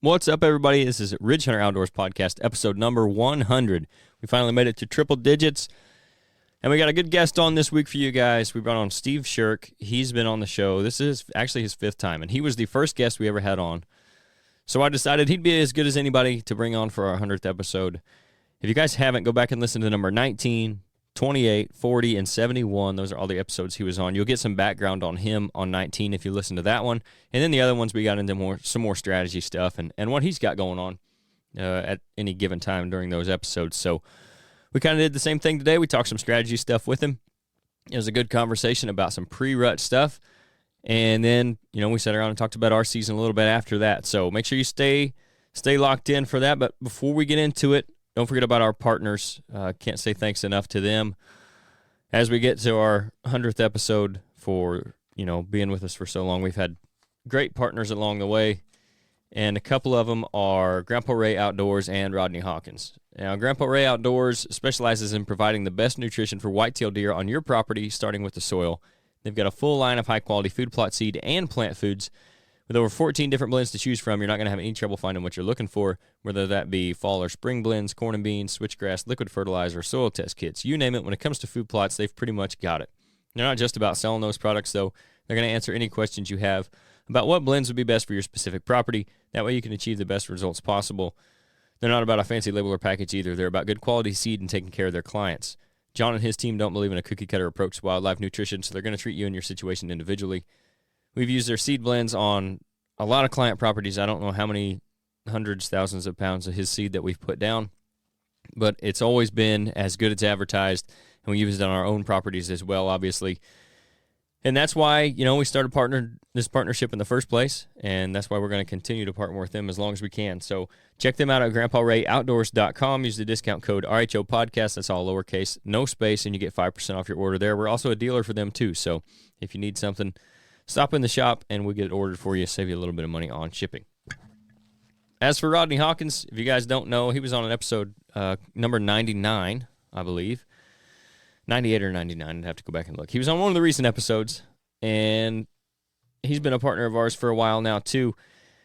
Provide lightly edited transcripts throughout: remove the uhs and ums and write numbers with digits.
What's up, everybody? This is Ridgehunter Outdoors Podcast, episode number 100. We finally made it to triple digits, and we got a good guest on this week for you guys. We brought on Steve Sherk. He's been on the show. This is actually his fifth time, and he was the first guest we ever had on. So I decided he'd be as good as anybody to bring on for our 100th episode. If you guys haven't, go back and listen to number 19, 28, 40, and 71. Those are all the episodes he was on. You'll get some background on him on 19 if you listen to that one. And then the other ones, we got into some more strategy stuff and what he's got going on at any given time during those episodes. So we kind of did the same thing today. We talked some strategy stuff with him. It was a good conversation about some pre-rut stuff. And then, we sat around and talked about our season a little bit after that. So make sure you stay locked in for that. But before we get into it, don't forget about our partners. Can't say thanks enough to them as we get to our 100th episode for, being with us for so long. We've had great partners along the way, and a couple of them are Grandpa Ray Outdoors and Rodney Hawkins. Now, Grandpa Ray Outdoors specializes in providing the best nutrition for whitetail deer on your property, starting with the soil. They've got a full line of high-quality food plot seed and plant foods. With over 14 different blends to choose from, you're not going to have any trouble finding what you're looking for, whether that be fall or spring blends, corn and beans, switchgrass, liquid fertilizer, soil test kits. You name it, when it comes to food plots, they've pretty much got it. They're not just about selling those products, though. They're going to answer any questions you have about what blends would be best for your specific property. That way you can achieve the best results possible. They're not about a fancy label or package either. They're about good quality seed and taking care of their clients. John and his team don't believe in a cookie-cutter approach to wildlife nutrition, so they're going to treat you and your situation individually. We've used their seed blends on a lot of client properties. I don't know how many hundreds, thousands of pounds of his seed that we've put down, but it's always been as good as advertised, and we use it on our own properties as well, obviously. And that's why, we started this partnership in the first place, and that's why we're going to continue to partner with them as long as we can. So check them out at grandparrayoutdoors.com. Use the discount code RHO Podcast. That's all lowercase, no space, and you get 5% off your order there. We're also a dealer for them, too. So if you need something, stop in the shop, and we get it ordered for you, save you a little bit of money on shipping. As for Rodney Hawkins, if you guys don't know, he was on an episode number 99, I believe. 98 or 99, I'd have to go back and look. He was on one of the recent episodes, and he's been a partner of ours for a while now, too.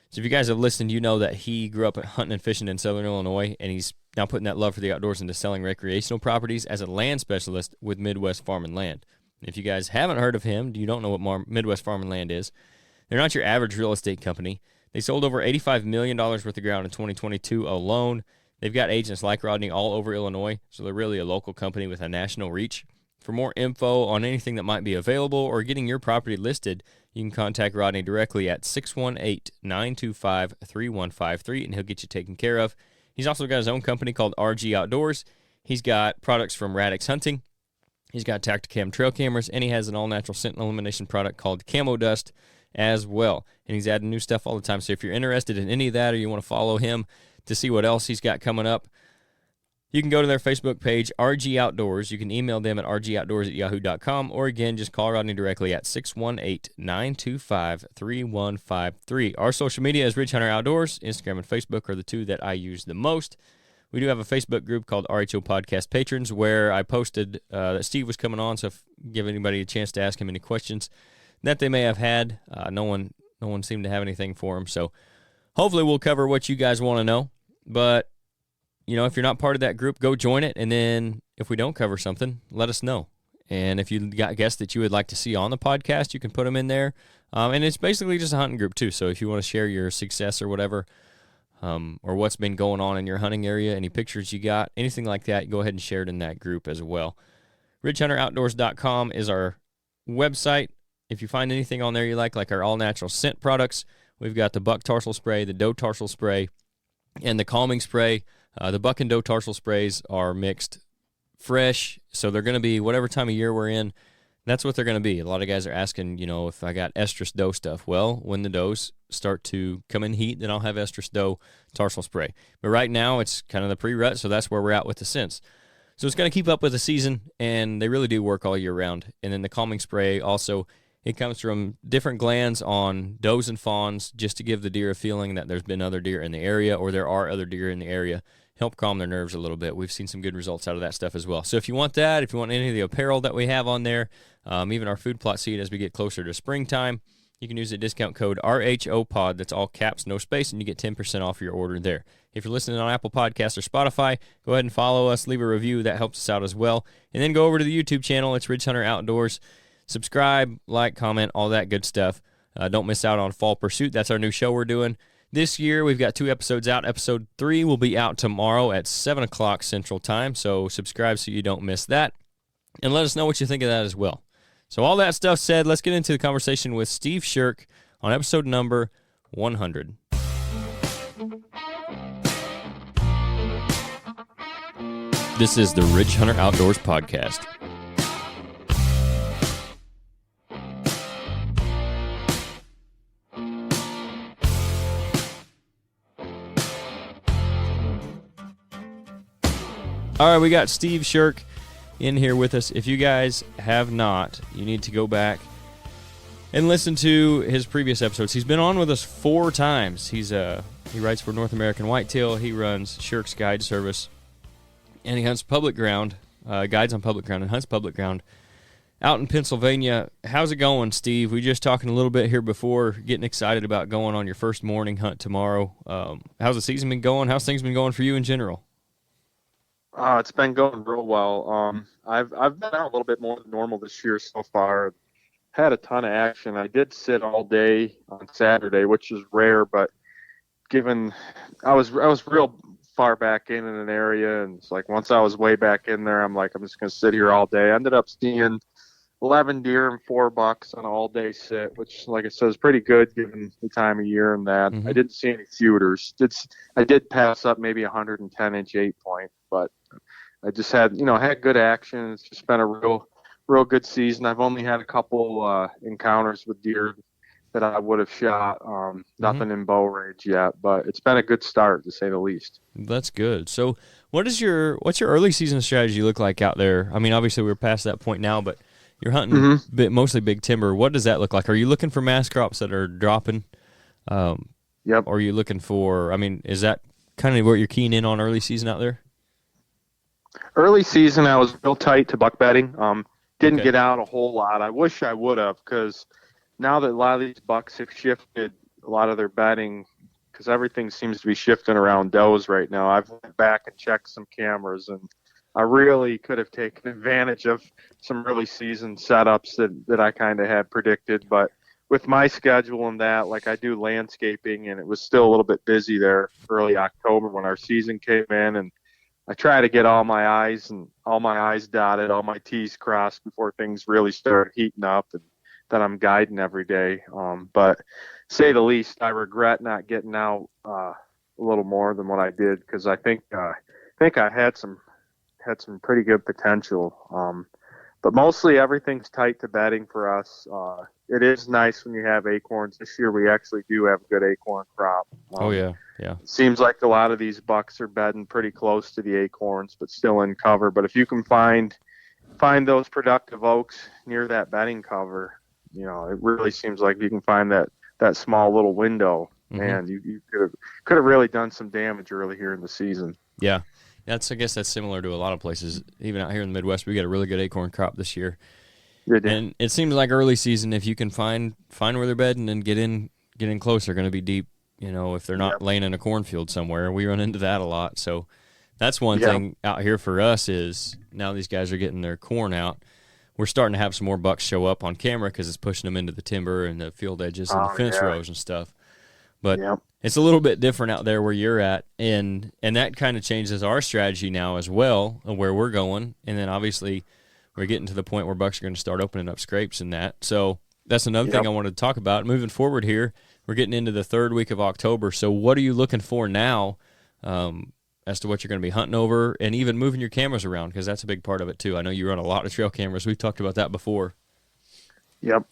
So if you guys have listened, you know that he grew up hunting and fishing in Southern Illinois, and he's now putting that love for the outdoors into selling recreational properties as a land specialist with Midwest Farm and Land. If you guys haven't heard of him, you don't know what Midwest Farm and Land is, they're not your average real estate company. They sold over $85 million worth of ground in 2022 alone. They've got agents like Rodney all over Illinois, so they're really a local company with a national reach. For more info on anything that might be available or getting your property listed, you can contact Rodney directly at 618-925-3153, and he'll get you taken care of. He's also got his own company called RHO Outdoors. He's got products from Radix Hunting. He's got Tacticam trail cameras, and he has an all-natural scent elimination product called Camo Dust as well. And he's adding new stuff all the time. So if you're interested in any of that or you want to follow him to see what else he's got coming up, you can go to their Facebook page, RG Outdoors. You can email them at rgoutdoors@yahoo.com, or again, just call Rodney directly at 618-925-3153. Our social media is Ridgehunter Outdoors. Instagram and Facebook are the two that I use the most. We do have a Facebook group called RHO Podcast Patrons where I posted that Steve was coming on, so give anybody a chance to ask him any questions that they may have had. No one seemed to have anything for him, so hopefully we'll cover what you guys want to know. But, if you're not part of that group, go join it, and then if we don't cover something, let us know. And if you got guests that you would like to see on the podcast, you can put them in there. And it's basically just a hunting group, too, so if you want to share your success or whatever, or what's been going on in your hunting area, any pictures you got, anything like that, go ahead and share it in that group as well. Ridgehunteroutdoors.com is our website. If you find anything on there you like our all-natural scent products, we've got the buck tarsal spray, the doe tarsal spray, and the calming spray. The buck and doe tarsal sprays are mixed fresh, so they're going to be whatever time of year we're in. That's what they're going to be. A lot of guys are asking, if I got estrus doe stuff. Well, when the does start to come in heat, then I'll have estrus doe tarsal spray. But right now, it's kind of the pre-rut, so that's where we're at with the scents. So it's going to keep up with the season, and they really do work all year round. And then the calming spray also, it comes from different glands on does and fawns just to give the deer a feeling that there's been other deer in the area or there are other deer in the area. Help calm their nerves a little bit. We've seen some good results out of that stuff as well. So if you want that, if you want any of the apparel that we have on there, even our food plot seed as we get closer to springtime, you can use the discount code RHO pod. That's all caps, no space, and you get 10% off your order there. If you're listening on Apple Podcasts or Spotify, go ahead and follow us, leave a review. That helps us out as well. And then go over to the YouTube channel. It's Ridge Hunter Outdoors. Subscribe, like, comment, all that good stuff. Don't miss out on Fall Pursuit. That's our new show we're doing. This year, we've got 2 episodes out. Episode 3 will be out tomorrow at 7 o'clock Central Time, so subscribe so you don't miss that. And let us know what you think of that as well. So all that stuff said, let's get into the conversation with Steve Sherk on episode number 100. This is the Ridge Hunter Outdoors podcast. All right, we got Steve Sherk in here with us. If you guys have not, you need to go back and listen to his previous episodes. He's been on with us 4 times. He writes for North American Whitetail. He runs Sherk's Guide Service, and he hunts public ground, guides on public ground, and hunts public ground out in Pennsylvania. How's it going, Steve? We were just talking a little bit here before, getting excited about going on your first morning hunt tomorrow. How's the season been going? How's things been going for you in general? It's been going real well. I've been out a little bit more than normal this year so far. Had a ton of action. I did sit all day on Saturday, which is rare, but given I was real far back in an area, and it's like once I was way back in there, I'm just gonna sit here all day. I ended up seeing 11 deer and 4 bucks on an all day sit, which, like I said, is pretty good given the time of year and that. Mm-hmm. I didn't see any shooters. I did pass up maybe 110-inch 8-point, but I just had good action. It's just been a real good season. I've only had a couple encounters with deer that I would have shot. Nothing in bow range yet, but it's been a good start to say the least. That's good. So what's your early season strategy look like out there? I mean, obviously we're past that point now, but you're hunting mostly big timber. What does that look like? Are you looking for mass crops that are dropping? Yep. Or are you looking for, is that kind of what you're keying in on early season out there? Early season, I was real tight to buck bedding. Didn't get out a whole lot. I wish I would have, because now that a lot of these bucks have shifted a lot of their bedding, because everything seems to be shifting around does right now. I've went back and checked some cameras, and I really could have taken advantage of some early season setups that I kind of had predicted. But with my schedule and that, like I do landscaping, and it was still a little bit busy there early October when our season came in, and I try to get all my I's dotted, all my T's crossed before things really start heating up, and that I'm guiding every day. But say the least, I regret not getting out a little more than what I did, because I think I had some pretty good potential. But mostly everything's tight to bedding for us. It is nice when you have acorns. This year we actually do have a good acorn crop. Yeah. It seems like a lot of these bucks are bedding pretty close to the acorns, but still in cover. But if you can find those productive oaks near that bedding cover, it really seems like you can find that small little window, and you could have really done some damage early here in the season. Yeah. I guess that's similar to a lot of places. Even out here in the Midwest, we got a really good acorn crop this year. And it seems like early season, if you can find where they're bedding and get in close, they're going to be deep. If they're not laying in a cornfield somewhere, we run into that a lot. So that's one thing out here for us is now these guys are getting their corn out. We're starting to have some more bucks show up on camera because it's pushing them into the timber and the field edges and the fence rows and stuff. But it's a little bit different out there where you're at, and that kind of changes our strategy now as well, of where we're going. And then obviously we're getting to the point where bucks are going to start opening up scrapes and that. So that's another thing I wanted to talk about. Moving forward here, we're getting into the 3rd week of October. So what are you looking for now as to what you're going to be hunting over, and even moving your cameras around, because that's a big part of it too. I know you run a lot of trail cameras. We've talked about that before. Yep.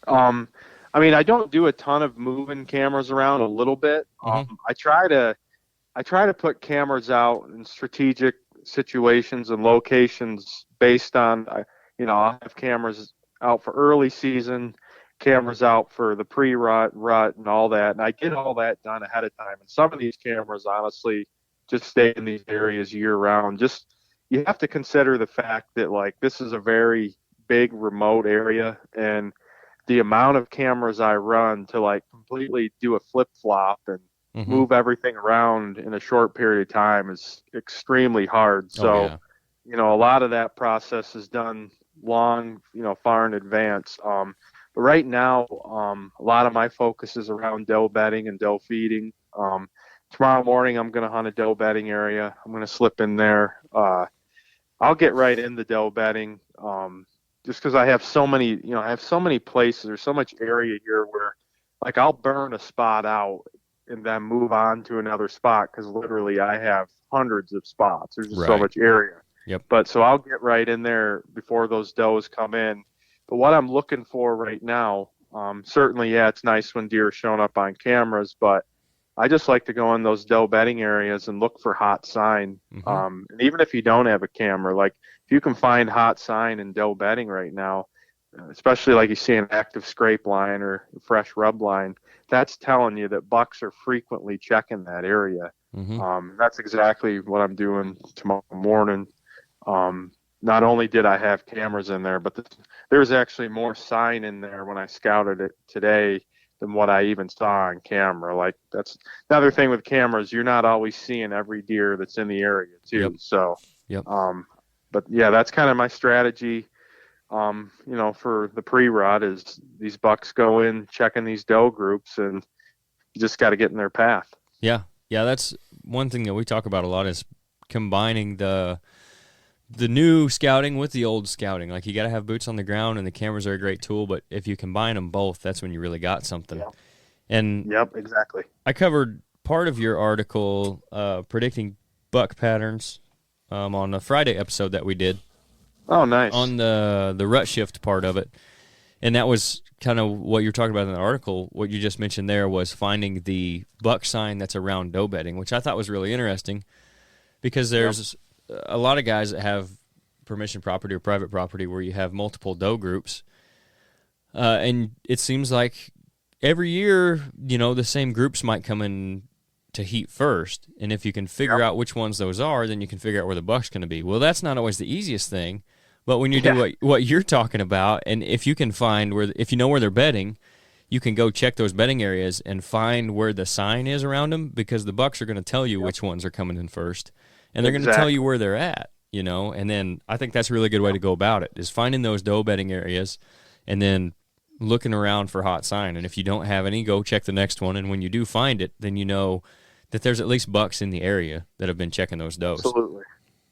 I don't do a ton of moving cameras around, a little bit. I try to put cameras out in strategic situations and locations based on, I'll have cameras out for early season, cameras out for the pre-rut, rut, and all that. And I get all that done ahead of time. And some of these cameras, honestly, just stay in these areas year-round. Just, you have to consider the fact that, this is a very big remote area, and the amount of cameras I run to like completely do a flip flop and Mm-hmm. move everything around in a short period of time is extremely hard. Oh So, yeah. a lot of that process is done long, far in advance. But right now, a lot of my focus is around doe bedding and doe feeding. Tomorrow morning, I'm going to hunt a doe bedding area. I'm going to slip in there. I'll get right into doe bedding, just because I have so many places. There's so much area here where, like, I'll burn a spot out and then move on to another spot because literally I have hundreds of spots. There's just so Right. much area. Yep. But so I'll get right in there before those does come in. But what I'm looking for right now, certainly, yeah, it's nice when deer are showing up on cameras, but I just like to go in those doe bedding areas and look for hot sign. Mm-hmm. And even if you don't have a camera, like if you can find hot sign in doe bedding right now, especially like you see an active scrape line or fresh rub line, that's telling you that bucks are frequently checking that area. Mm-hmm. That's exactly what I'm doing tomorrow morning. Not only did I have cameras in there, but there's actually more sign in there when I scouted it today than what I even saw on camera. Like that's another thing with cameras, you're not always seeing every deer that's in the area too. Yep. So, Yep. but yeah, that's kind of my strategy. For the pre-rut is these bucks go in checking these doe groups, and you just got to get in their path. Yeah. Yeah. That's one thing that we talk about a lot is combining the new scouting with the old scouting. Like you got to have boots on the ground, and the cameras are a great tool. But if you combine them both, that's when you really got something. Yep. And Yep, exactly. I covered part of your article predicting buck patterns on the Friday episode that we did. Oh, nice. On the rut shift part of it. And that was kind of what you're talking about in the article. What you just mentioned there was finding the buck sign that's around doe bedding, which I thought was really interesting because there's a lot of guys that have permission property or private property where you have multiple doe groups. And it seems like every year, the same groups might come in to heat first. And if you can figure out which ones those are, then you can figure out where the buck's going to be. Well, that's not always the easiest thing. But when you do what you're talking about, and if you can find if you know where they're bedding, you can go check those bedding areas and find where the sign is around them, because the bucks are going to tell you which ones are coming in first, and they're going to tell you where they're at, And then I think that's a really good way to go about it, is finding those doe bedding areas and then looking around for hot sign. And if you don't have any, go check the next one. And when you do find it, then you know that there's at least bucks in the area that have been checking those does. Absolutely.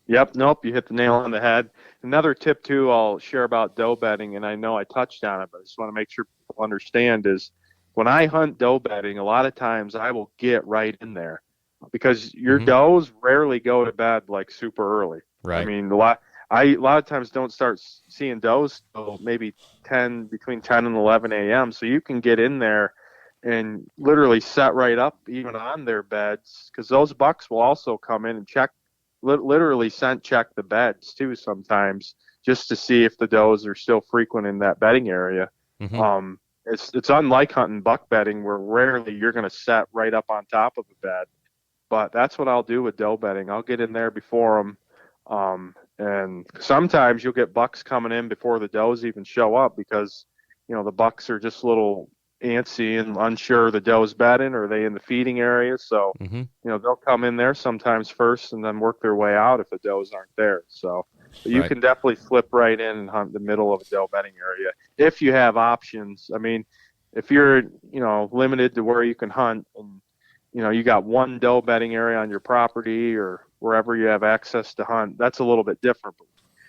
Yep. Nope. You hit the nail on the head. Another tip too, I'll share about doe bedding, and I know I touched on it, but I just want to make sure people understand is when I hunt doe bedding, a lot of times I will get right in there because your does rarely go to bed like super early. Right. I mean, a lot of times don't start seeing does till maybe between 10 and 11 a.m. So you can get in there and literally set right up even on their beds, because those bucks will also come in and literally check the beds too sometimes, just to see if the does are still frequent in that bedding area. It's unlike hunting buck bedding where rarely you're going to set right up on top of a bed, but that's what I'll do with doe bedding. I'll get in there before them, and sometimes you'll get bucks coming in before the does even show up because the bucks are just a little antsy and unsure the doe's bedding, or are they in the feeding area, so they'll come in there sometimes first and then work their way out if the does aren't there. So you can definitely slip right in and hunt the middle of a doe bedding area if you have options. I mean, if you're limited to where you can hunt, and you got one doe bedding area on your property or wherever you have access to hunt, that's a little bit different.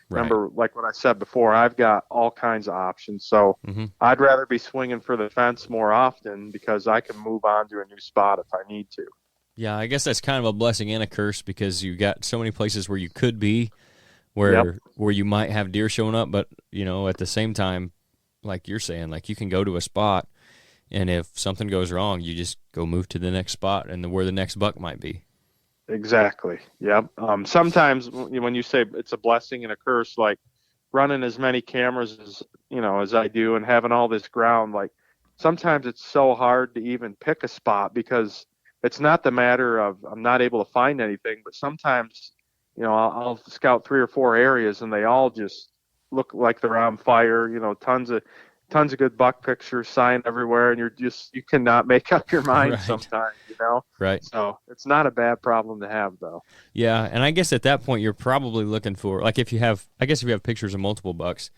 Remember, like what I said before, I've got all kinds of options. So I'd rather be swinging for the fence more often because I can move on to a new spot if I need to. Yeah, I guess that's kind of a blessing and a curse, because you got so many places where you could be, where you might have deer showing up, but at the same time, like you're saying, like you can go to a spot, and if something goes wrong, you just go move to the next spot and where the next buck might be. Exactly. Yep. Sometimes when you say it's a blessing and a curse, like running as many cameras as I do and having all this ground, like sometimes it's so hard to even pick a spot because it's not the matter of I'm not able to find anything, but sometimes, I'll scout 3 or 4 areas and they all just look like they're on fire, tons of, tons of good buck pictures, sign everywhere, and you cannot make up your mind Right. sometimes, you know? Right. So it's not a bad problem to have, though. Yeah, and I guess at that point you're probably looking for, like, if you have pictures of multiple bucks,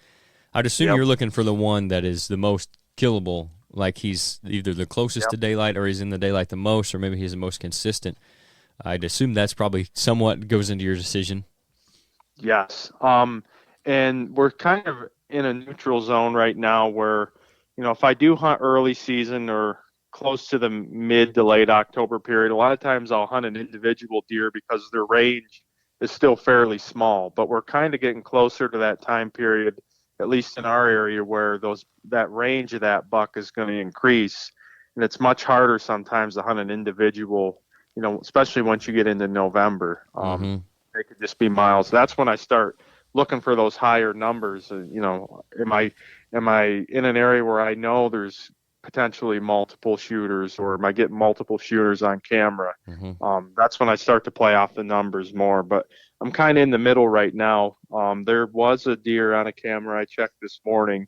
I'd assume Yep. you're looking for the one that is the most killable, like he's either the closest Yep. to daylight or he's in the daylight the most, or maybe he's the most consistent. I'd assume that's probably somewhat goes into your decision. Yes. And we're kind of in a neutral zone right now where, if I do hunt early season or close to the mid to late October period, a lot of times I'll hunt an individual deer because their range is still fairly small. But we're kind of getting closer to that time period, at least in our area, where that range of that buck is going to increase. And it's much harder sometimes to hunt an individual, especially once you get into November. Mm-hmm. They could just be miles. That's when I start looking for those higher numbers. Am I in an area where I know there's potentially multiple shooters, or am I getting multiple shooters on camera? Mm-hmm. That's when I start to play off the numbers more. But I'm kind of in the middle right now. There was a deer on a camera I checked this morning.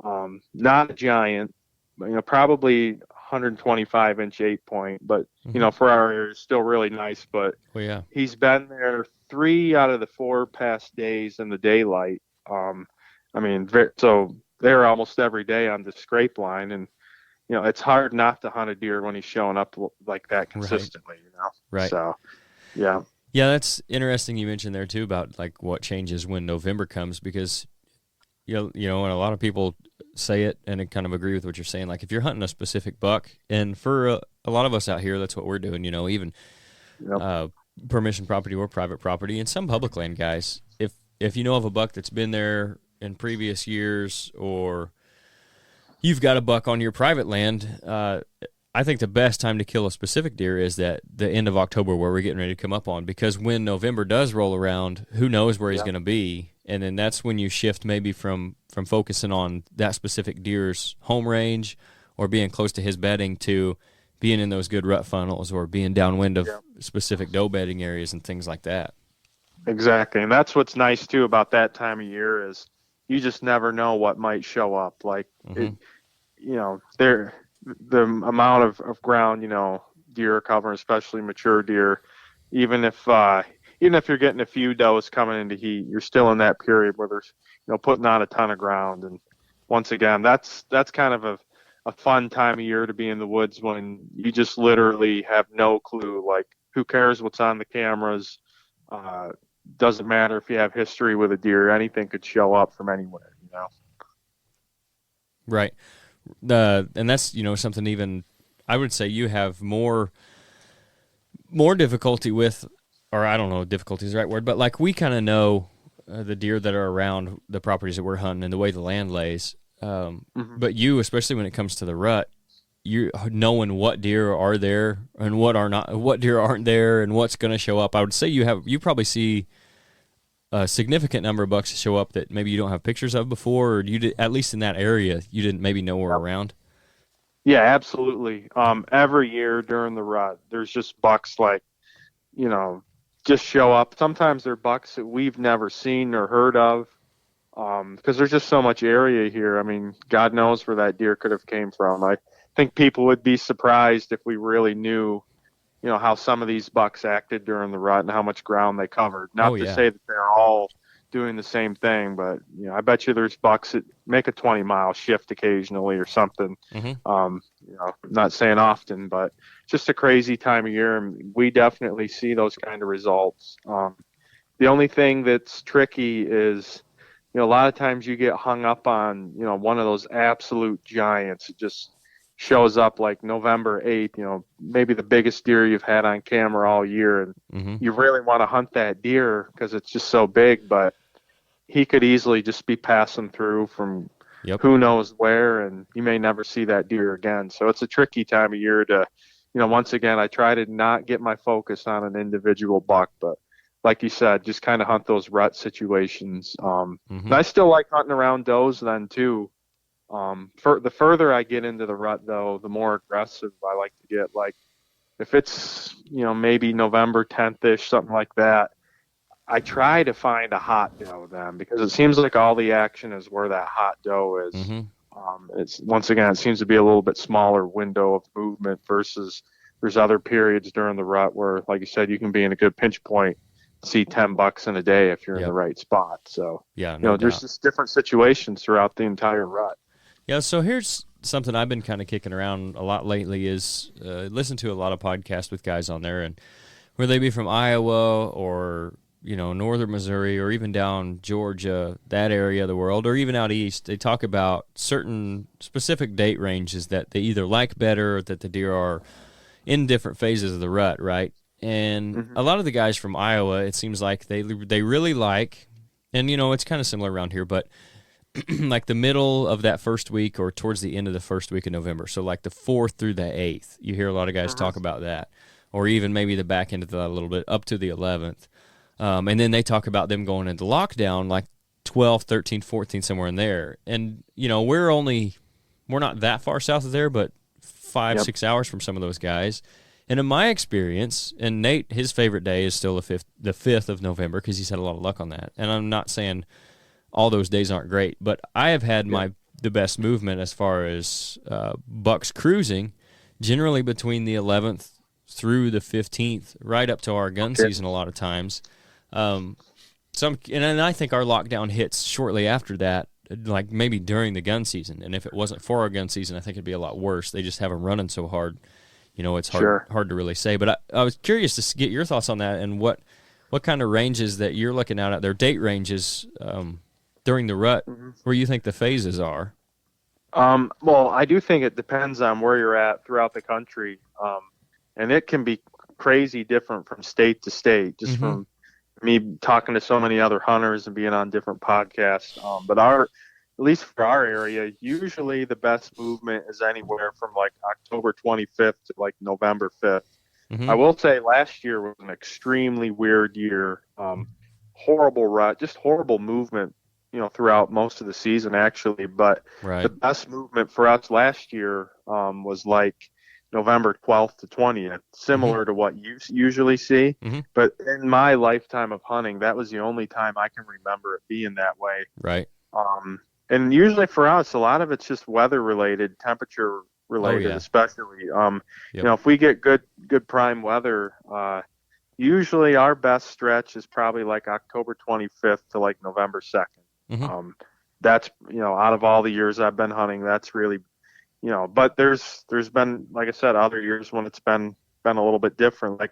Not a giant, probably 125-inch 8-point, but Mm-hmm. for our area, it's still really nice. But Well, yeah. he's been there 3 out of the 4 past days in the daylight. So they're almost every day on the scrape line, and it's hard not to hunt a deer when he's showing up like that consistently. Right. So, yeah. Yeah, that's interesting you mentioned there too about like what changes when November comes, because and a lot of people say it and I kind of agree with what you're saying. Like if you're hunting a specific buck, and for a lot of us out here, that's what we're doing. Even Yep. permission property or private property, and some public land guys. If you know of a buck that's been there in previous years, or you've got a buck on your private land, I think the best time to kill a specific deer is that the end of October, where we're getting ready to come up on, because when November does roll around, who knows where he's Yep. going to be, and then that's when you shift maybe from focusing on that specific deer's home range or being close to his bedding to being in those good rut funnels or being downwind of Yep. specific doe bedding areas and things like that. Exactly. And that's what's nice too about that time of year is you just never know what might show up. Like Mm-hmm. the amount of ground, deer are covering, especially mature deer, even if you're getting a few does coming into heat, you're still in that period where there's, putting on a ton of ground. And once again, that's kind of a fun time of year to be in the woods when you just literally have no clue. Like, who cares what's on the cameras? Doesn't matter if you have history with a deer, anything could show up from anywhere. Right. And that's, something even I would say you have more difficulty with, or I don't know if difficulty is the right word, but like we kind of know the deer that are around the properties that we're hunting and the way the land lays. Mm-hmm. But you, especially when it comes to the rut, you knowing what deer are there and what deer aren't there and what's going to show up. I would say you probably see a significant number of bucks show up that maybe you don't have pictures of before, or you did, at least in that area, you didn't maybe know were around. Yeah, absolutely. Every year during the rut, there's just bucks like, just show up. Sometimes they're bucks that we've never seen or heard of, because there's just so much area here. I mean, God knows where that deer could have came from. I think people would be surprised if we really knew, how some of these bucks acted during the rut and how much ground they covered. Not to say that they're all doing the same thing, but I bet you there's bucks that make a 20-mile shift occasionally or something. Mm-hmm. Not saying often, but just a crazy time of year, and we definitely see those kind of results. The only thing that's tricky is, a lot of times you get hung up on, one of those absolute giants. It just shows up like November 8th, maybe the biggest deer you've had on camera all year, and Mm-hmm. you really want to hunt that deer because it's just so big, but he could easily just be passing through from who knows where, and you may never see that deer again. So it's a tricky time of year to, once again, I try to not get my focus on an individual buck, but like you said, just kind of hunt those rut situations. And I still like hunting around does then too. The further I get into the rut, though, the more aggressive I like to get. Like if it's, maybe November 10th-ish, something like that, I try to find a hot doe then, because it seems like all the action is where that hot doe is. Mm-hmm. It's once again, it seems to be a little bit smaller window of movement versus there's other periods during the rut where, like you said, you can be in a good pinch point, see 10 bucks in a day if you're in the right spot. So, yeah, no doubt. There's just different situations throughout the entire rut. Yeah, so here's something I've been kind of kicking around a lot lately is listen to a lot of podcasts with guys on there, and where they be from Iowa or northern Missouri or even down Georgia, that area of the world, or even out east, they talk about certain specific date ranges that they either like better or that the deer are in different phases of the rut, right? And a lot of the guys from Iowa, it seems like they really like, and it's kind of similar around here, but like the middle of that first week or towards the end of the first week of November, so like the 4th through the 8th, you hear a lot of guys talk about that, or even maybe the back end of that a little bit, up to the 11th. And then they talk about them going into lockdown like 12, 13, 14, somewhere in there. And, we're not that far south of there, but 5-6 hours from some of those guys. And in my experience, and Nate, his favorite day is still the 5th of November because he's had a lot of luck on that. And I'm not saying all those days aren't great, but I have had the best movement as far as bucks cruising, generally between the 11th through the 15th, right up to our gun season a lot of times. And I think our lockdown hits shortly after that, like maybe during the gun season. And if it wasn't for our gun season, I think it'd be a lot worse. They just have them running so hard. It's hard to really say. But I was curious to get your thoughts on that and what kind of ranges that you're looking at their date ranges during the rut, where you think the phases are. Well, I do think it depends on where you're at throughout the country. And it can be crazy different from state to state, just from me talking to so many other hunters and being on different podcasts. But at least for our area, usually the best movement is anywhere from like October 25th to like November 5th. I will say last year was an extremely weird year. Horrible rut, just horrible movement, throughout most of the season actually. But the best movement for us last year was like November 12th to 20th, similar to what you usually see. But in my lifetime of hunting, that was the only time I can remember it being that way. Right. And usually for us, a lot of it's just weather related, temperature related, especially. If we get good prime weather, usually our best stretch is probably like October 25th to like November 2nd. That's, out of all the years I've been hunting, that's really, but there's been, like I said, other years when it's been a little bit different. Like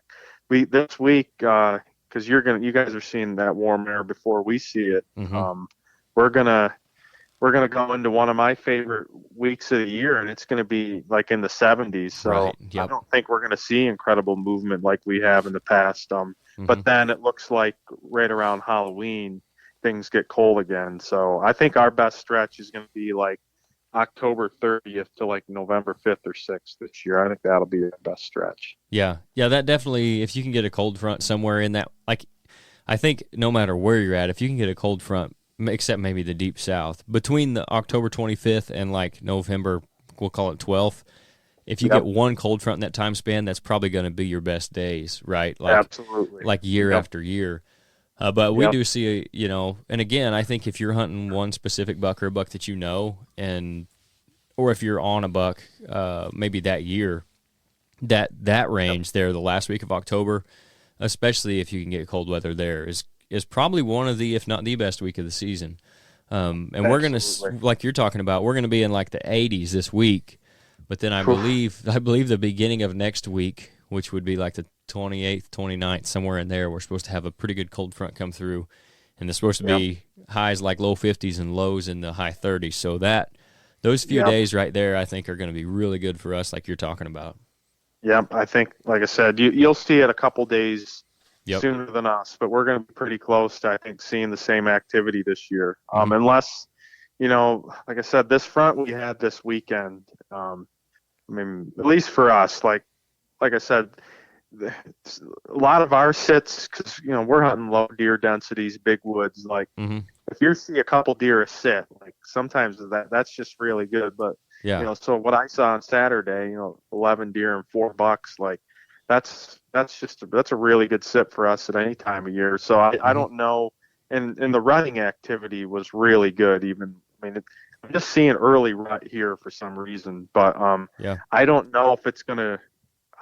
this week, cause you guys are seeing that warm air before we see it. We're going to go into one of my favorite weeks of the year, and it's going to be like in the 70s. So I don't think we're going to see incredible movement like we have in the past. But then it looks like right around Halloween, things get cold again. So I think our best stretch is going to be like October 30th to like November 5th or 6th this year. I think that'll be the best stretch. Yeah, that definitely, if you can get a cold front somewhere in that, like, I think no matter where you're at, if you can get a cold front, except maybe the deep south, between the October 25th and like November, we'll call it 12th, if you get one cold front in that time span, that's probably going to be your best days, right? Like, absolutely. Like year after year. But we do see, and again, I think if you're hunting one specific buck or a buck that or if you're on a buck, maybe that year, that range there, the last week of October, especially if you can get cold weather there, is probably one of the, if not the best week of the season. And we're going to, like you're talking about, we're going to be in like the 80s this week. But then I believe the beginning of next week, which would be like the 28th, 29th, somewhere in there, we're supposed to have a pretty good cold front come through. And it's supposed to be highs like low 50s and lows in the high 30s. So those few days right there, I think, are going to be really good for us, like you're talking about. Yep, I think, like I said, you'll see it a couple days sooner than us, but we're going to be pretty close to, I think, seeing the same activity this year. Unless, like I said, this front we had this weekend, I mean, at least for us, like I said, a lot of our sits, because, we're hunting low deer densities, big woods, like if you see a couple deer a sit, like sometimes that's just really good. But, so what I saw on Saturday, 11 deer and 4 bucks, like, that's a really good sit for us at any time of year. So I don't know, and the running activity was really good. Even I'm just seeing early rut here for some reason, but Yeah. I don't know if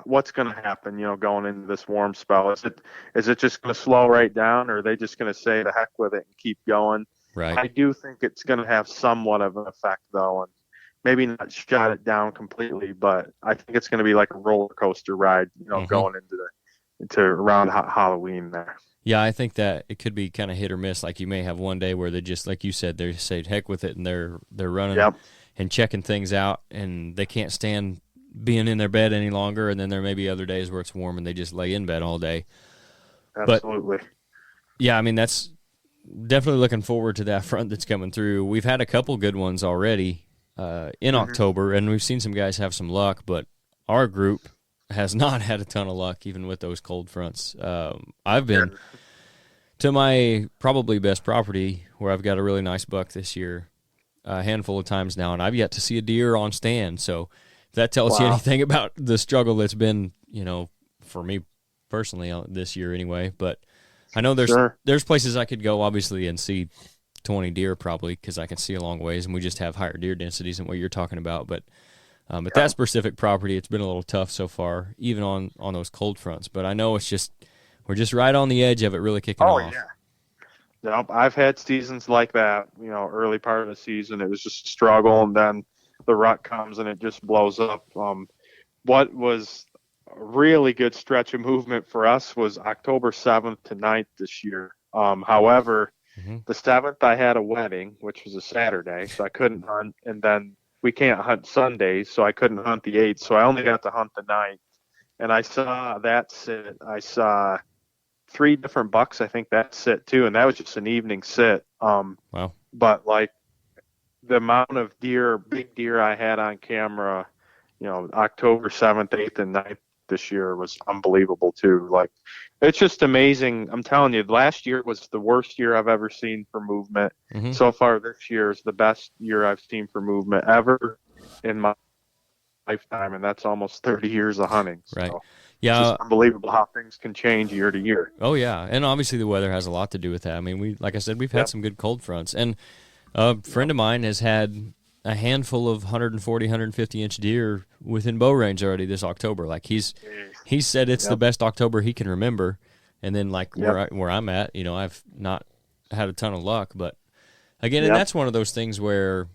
what's gonna happen, going into this warm spell. Is it just gonna slow right down, or are they just gonna say the heck with it and keep going? Right. I do think it's gonna have somewhat of an effect though, and maybe not shut it down completely, but I think it's gonna be like a roller coaster ride, going into around Halloween there. Yeah, I think that it could be kind of hit or miss. Like you may have one day where they just, like you said, they say heck with it, and they're running Yep. and checking things out, and they can't stand being in their bed any longer. And then there may be other days where it's warm and they just lay in bed all day. Absolutely. But yeah, I mean, that's definitely looking forward to that front that's coming through. We've had a couple good ones already in October, and we've seen some guys have some luck, but our group has not had a ton of luck, even with those cold fronts. I've been to my probably best property where I've got a really nice buck this year a handful of times now, and I've yet to see a deer on stand. So if that tells you anything about the struggle that's been, for me personally this year anyway. But I know there's places I could go, obviously, and see 20 deer probably because I can see a long ways, and we just have higher deer densities than what you're talking about. But at that specific property, it's been a little tough so far, even on those cold fronts. But I know we're just right on the edge of it really kicking off. Yeah. Nope, I've had seasons like that, early part of the season. It was just a struggle, and then the rut comes and it just blows up. What was a really good stretch of movement for us was October 7th to 9th this year. However, the 7th I had a wedding, which was a Saturday, so I couldn't hunt, and then we can't hunt Sundays, so I couldn't hunt the 8th, so I only got to hunt the 9th. And I saw that sit. I saw 3 different bucks, I think that sit too, and that was just an evening sit. Wow. But like the amount of big deer I had on camera, October 7th, 8th, and 9th this year was unbelievable too. Like, it's just amazing. I'm telling you, last year was the worst year I've ever seen for movement. So far this year is the best year I've seen for movement ever in my lifetime, and that's almost 30 years of hunting. Right. So yeah. It's just unbelievable how things can change year to year. Oh, yeah. And obviously the weather has a lot to do with that. I mean, like I said, we've had some good cold fronts. And a friend of mine has had a handful of 140, 150-inch deer within bow range already this October. Like he said it's the best October he can remember. And then where I'm at, I've not had a ton of luck. But again, and that's one of those things where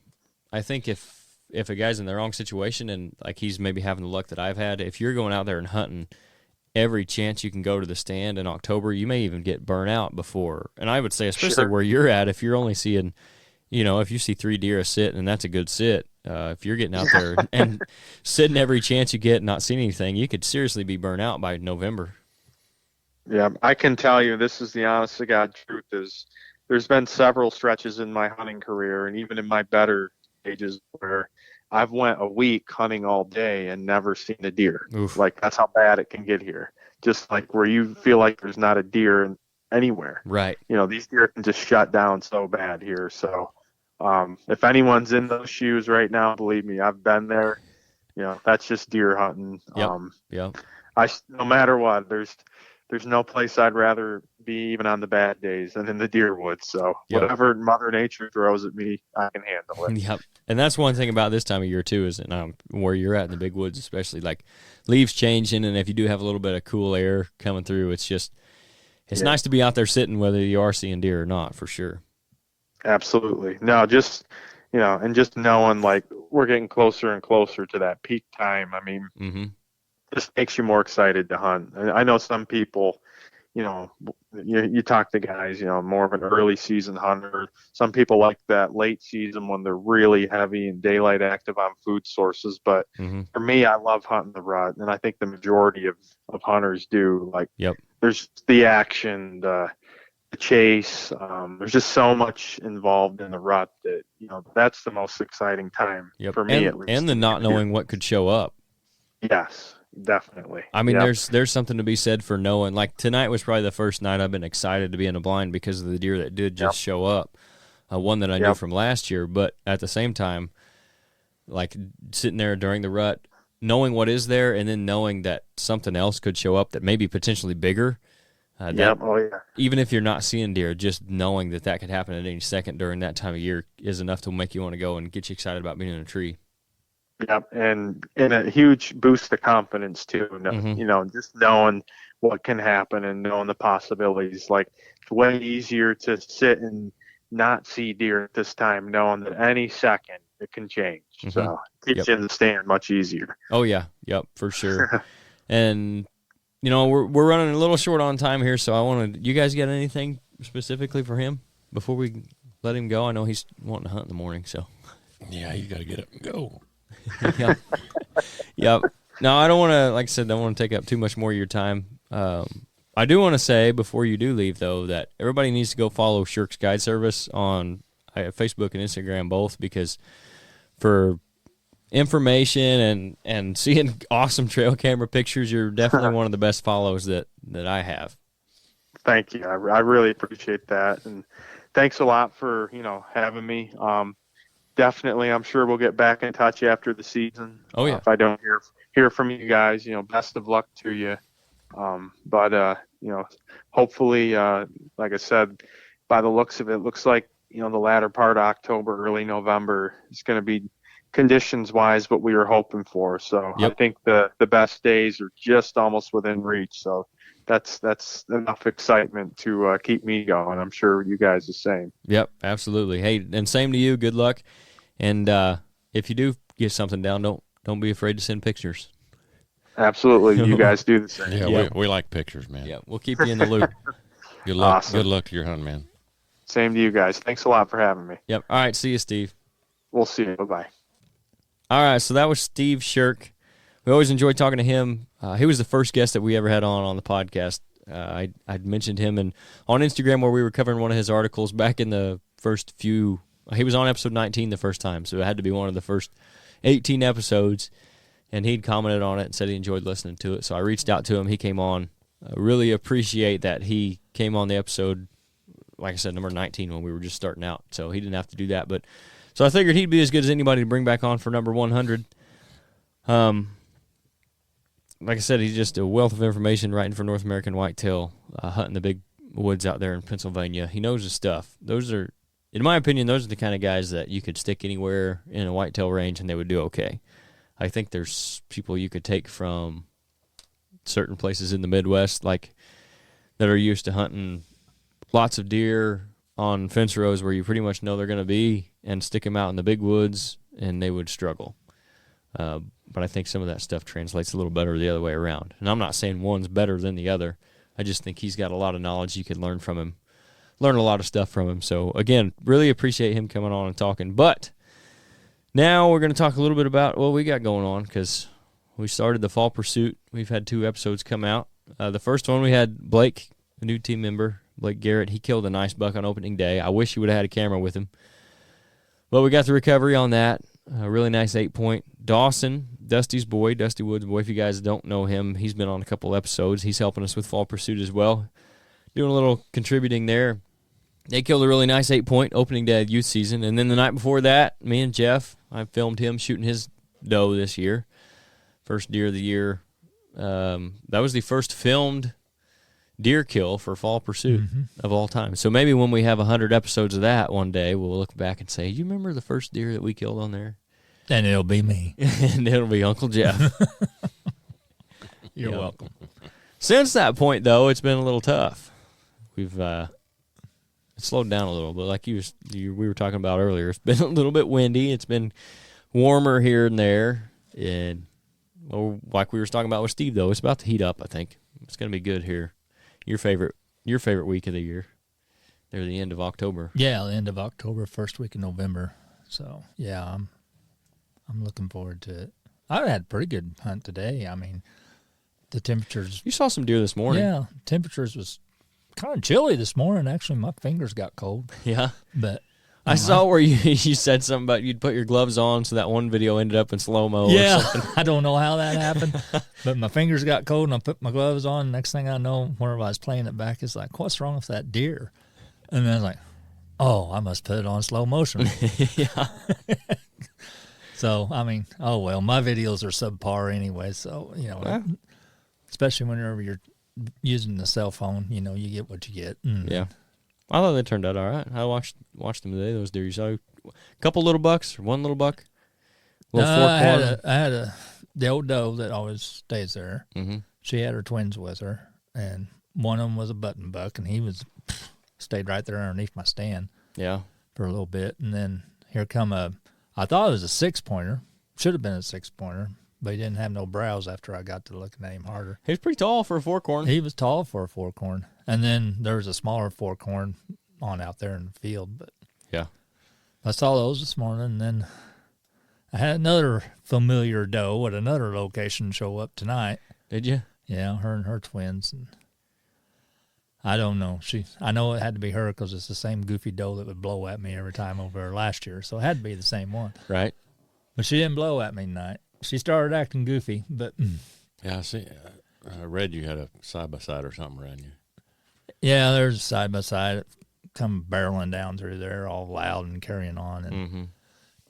I think if a guy's in the wrong situation and like he's maybe having the luck that I've had, if you're going out there and hunting every chance you can go to the stand in October, you may even get burnt out before. And I would say, especially where you're at, if you're only seeing, if you see 3 deer a sit and that's a good sit, if you're getting out there and sitting every chance you get and not seeing anything, you could seriously be burnt out by November. Yeah, I can tell you, this is the honest to God truth, is there's been several stretches in my hunting career and even in my better ages where I've went a week hunting all day and never seen a deer. Oof. Like, that's how bad it can get here. Just like where you feel like there's not a deer anywhere. Right. These deer can just shut down so bad here. So if anyone's in those shoes right now, believe me, I've been there. That's just deer hunting. Yep. No matter what, there's no place I'd rather be, even on the bad days, than in the deer woods. So whatever Mother Nature throws at me, I can handle it. Yep. And that's one thing about this time of year too, is where you're at in the big woods, especially, like leaves changing, and if you do have a little bit of cool air coming through, it's nice to be out there sitting, whether you are seeing deer or not, for sure. Absolutely. No, just and just knowing like we're getting closer and closer to that peak time. I mean, just makes you more excited to hunt. And I know some people, you talk to guys, more of an early season hunter. Some people like that late season when they're really heavy and daylight active on food sources. But for me, I love hunting the rut, and I think the majority of hunters do. Like, there's the action, the chase. There's just so much involved in the rut that that's the most exciting time for me, at least. And the not knowing what could show up. Yes. Definitely. I mean, there's something to be said for knowing. Like, tonight was probably the first night I've been excited to be in a blind because of the deer that did just show up. One that I knew from last year, but at the same time, like sitting there during the rut, knowing what is there, and then knowing that something else could show up that may be potentially bigger. Yep. Oh yeah. Even if you're not seeing deer, just knowing that that could happen at any second during that time of year is enough to make you want to go and get you excited about being in a tree. Yep, and a huge boost of confidence too. You know, just knowing what can happen and knowing the possibilities. Like, it's way easier to sit and not see deer at this time, knowing that any second it can change. So it keeps you in the stand much easier. Oh yeah, yep, for sure. And you know, we're running a little short on time here, so I wanted, you guys got anything specifically for him before we let him go? I know he's wanting to hunt in the morning, so. Yeah, you got to get up and go. Yep. Yep. No, I don't want to, like I said, don't want to take up too much more of your time. I do want to say before you do leave, though, that everybody needs to go follow Sherk's Guide Service on Facebook and Instagram both, because for information and seeing awesome trail camera pictures, you're definitely one of the best follows that I have. Thank you. I really appreciate that, and thanks a lot for having me. Definitely, I'm sure we'll get back in touch after the season. Oh yeah. If I don't hear from you guys, best of luck to you. But hopefully, like I said, by the looks of it, looks like the latter part of October, early November is going to be conditions-wise what we were hoping for. So I think the best days are just almost within reach. So that's enough excitement to keep me going. I'm sure you guys the same. Yep, absolutely. Hey, and same to you. Good luck. And if you do get something down, don't be afraid to send pictures. Absolutely, you guys do the same. Yeah, we like pictures, man. Yeah, we'll keep you in the loop. Good luck. Awesome. Good luck to your hunt, man. Same to you guys. Thanks a lot for having me. Yep. All right. See you, Steve. We'll see you. Bye-bye. All right, so that was Steve Sherk. We always enjoy talking to him. He was the first guest that we ever had on the podcast. I'd mentioned him on Instagram where we were covering one of his articles back in the first few. He was on episode 19 the first time, so it had to be one of the first 18 episodes, and he'd commented on it and said he enjoyed listening to it. So I reached out to him. He came on. I really appreciate that he came on the episode, like I said, number 19 when we were just starting out, so he didn't have to do that, but so I figured he'd be as good as anybody to bring back on for number 100. Like I said, he's just a wealth of information writing for North American Whitetail, hunting the big woods out there in Pennsylvania. He knows his stuff. Those are, in my opinion, those are the kind of guys that you could stick anywhere in a whitetail range and they would do okay. I think there's people you could take from certain places in the Midwest, like that are used to hunting lots of deer on fence rows where you pretty much know they're going to be, and stick them out in the big woods, and they would struggle. But I think some of that stuff translates a little better the other way around. And I'm not saying one's better than the other. I just think he's got a lot of knowledge you could learn from him, learn a lot of stuff from him. So, again, really appreciate him coming on and talking. But now we're going to talk a little bit about what we got going on, because we started the fall pursuit. We've had 2 episodes come out. The first one we had Blake, a new team member, Blake Garrett. He killed a nice buck on opening day. I wish he would have had a camera with him. But we got the recovery on that. A really nice 8-point. Dawson, Dusty's boy, Dusty Wood's boy. If you guys don't know him, he's been on a couple episodes. He's helping us with Fall Pursuit as well. Doing a little contributing there. They killed a really nice 8-point opening day of youth season. And then the night before that, me and Jeff, I filmed him shooting his doe this year. First deer of the year. That was the first filmed deer kill for Fall Pursuit of all time. So maybe when we have 100 episodes of that one day, we'll look back and say, you remember the first deer that we killed on there? And it'll be me. And it'll be Uncle Jeff. You're welcome. Since that point, though, it's been a little tough. We've slowed down a little, but like we were talking about earlier, it's been a little bit windy. It's been warmer here and there. And like we were talking about with Steve, though, it's about to heat up, I think. It's going to be good here. Your favorite week of the year? Near the end of October. Yeah, the end of October, first week of November. So yeah, I'm looking forward to it. I had a pretty good hunt today. I mean, the temperatures. You saw some deer this morning. Yeah, temperatures was kind of chilly this morning. Actually, my fingers got cold. Yeah, but I saw where you said something about you'd put your gloves on, so that one video ended up in slow-mo. Yeah, or something. I don't know how that happened, but my fingers got cold, and I put my gloves on. Next thing I know, whenever I was playing it back, it's like, what's wrong with that deer? And then I was like, oh, I must put it on slow motion. Yeah. So, I mean, oh, well, my videos are subpar anyway, so, especially whenever you're using the cell phone, you know, you get what you get. Yeah. I thought they turned out all right. I watched them today, those deer. You saw a couple little bucks or one little buck? Little I fork had the old doe that always stays there. Mm-hmm. She had her twins with her, and one of them was a button buck, and he stayed right there underneath my stand. Yeah. For a little bit, and then here come I thought it was a 6-pointer. Should have been a 6-pointer, but he didn't have no brows after I got to looking at him harder. He was pretty tall for a forkhorn. He was tall for a forkhorn. And then there was a smaller forkhorn on out there in the field. But yeah. I saw those this morning, and then I had another familiar doe at another location show up tonight. Did you? Yeah, her and her twins. And I don't know. I know it had to be her because it's the same goofy doe that would blow at me every time over there last year. So it had to be the same one. Right. But she didn't blow at me tonight. She started acting goofy, but Yeah, I see. I read you had a side-by-side or something around you. yeah, there's a side-by-side come barreling down through there all loud and carrying on.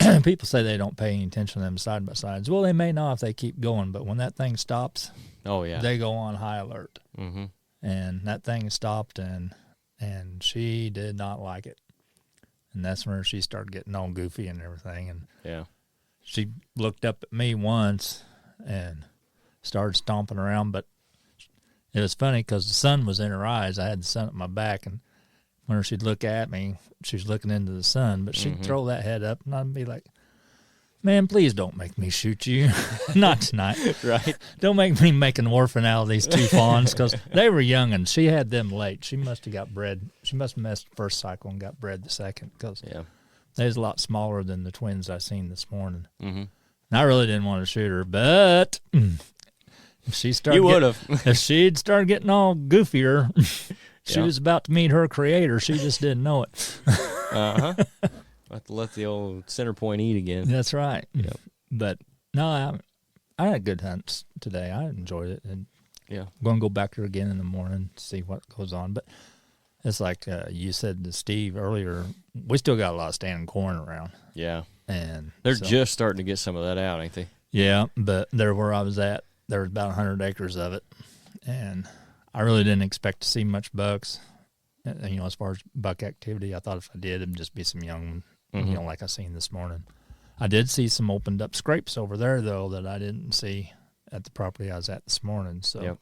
And people say they don't pay any attention to them side-by-sides. Well, they may not if they keep going, but when that thing stops, Oh, yeah. they go on high alert. Mm-hmm. And that thing stopped, and she did not like it. And that's where she started getting all goofy and everything. And Yeah. she looked up at me once and started stomping around, but it was funny because the sun was in her eyes. I had the sun at my back, and when she'd look at me, she was looking into the sun, but she'd throw that head up, and I'd be like, man, please don't make me shoot you. Not tonight. Right. Don't make me make an orphan out of these two fawns, because they were young, and she had them late. She must have got bred. She must have missed the first cycle and got bred the second, because Yeah. they was a lot smaller than the twins I seen this morning. Mm-hmm. And I really didn't want to shoot her, but if she started, You would have. if she'd started getting all goofier, she Yeah. was about to meet her creator. She just didn't know it. Uh-huh. I have to let the old center point eat again. That's right. Yep. But no, I had good hunts today. I enjoyed it, and Yeah. I'm going to go back there again in the morning to see what goes on. But it's like you said to Steve earlier, we still got a lot of standing corn around. Yeah. And They're so- just starting to get some of that out, ain't they? Yeah, but there where I was at, there was about 100 acres of it, and I really didn't expect to see much bucks. You know, as far as buck activity, I thought if I did, it'd just be some young, you know, like I seen this morning. I did see some opened up scrapes over there, though, that I didn't see at the property I was at this morning. So, Yep.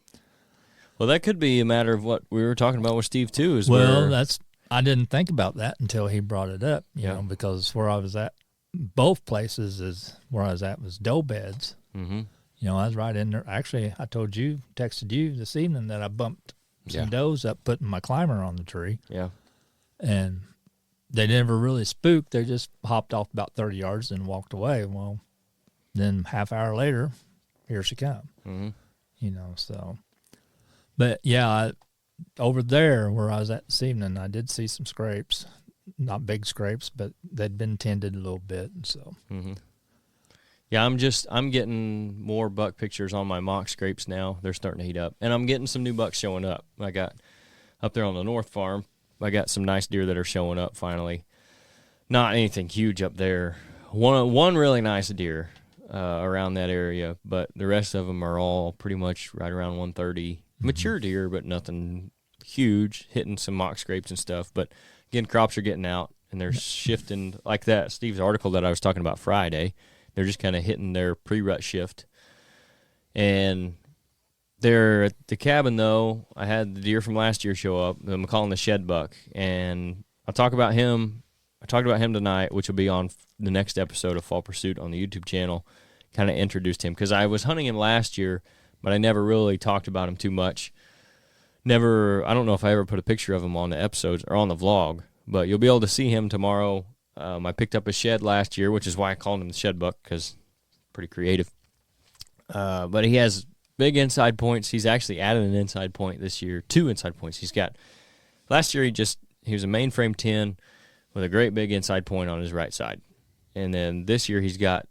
Well, that could be a matter of what we were talking about with Steve, too. Is well, where, I didn't think about that until he brought it up, you know, because where I was at, both places is where I was at was doe beds. Mm-hmm. You know, I was right in there. Actually, I texted you this evening that I bumped some does up putting my climber on the tree. Yeah. And they never really spooked. They just hopped off about 30 yards and walked away. Well, then half hour later, here she come. Mm-hmm. You know, so. But, yeah, over there where I was at this evening, I did see some scrapes. Not big scrapes, but they'd been tended a little bit. So. Mm-hmm. Yeah, I'm getting more buck pictures on my mock scrapes now. They're starting to heat up. And I'm getting some new bucks showing up. I got up there on the north farm, I got some nice deer that are showing up finally. Not anything huge up there. One really nice deer around that area, but the rest of them are all pretty much right around 130. Mature deer, but nothing huge, hitting some mock scrapes and stuff. But, again, crops are getting out, and they're shifting like that. Steve's article that I was talking about Friday, they're just kind of hitting their pre-rut shift. And they're at the cabin, though. I had the deer from last year show up. I'm calling the shed buck. And I'll talk about him. I talked about him tonight, which will be on the next episode of Fall Pursuit on the YouTube channel. Kind of introduced him because I was hunting him last year, but I never really talked about him too much. I don't know if I ever put a picture of him on the episodes or on the vlog, but you'll be able to see him tomorrow. I picked up a shed last year, which is why I called him the shed buck, because pretty creative. But he has big inside points. He's actually added an inside point this year, 2 inside points. Last year he was a mainframe 10 with a great big inside point on his right side. And then this year he's got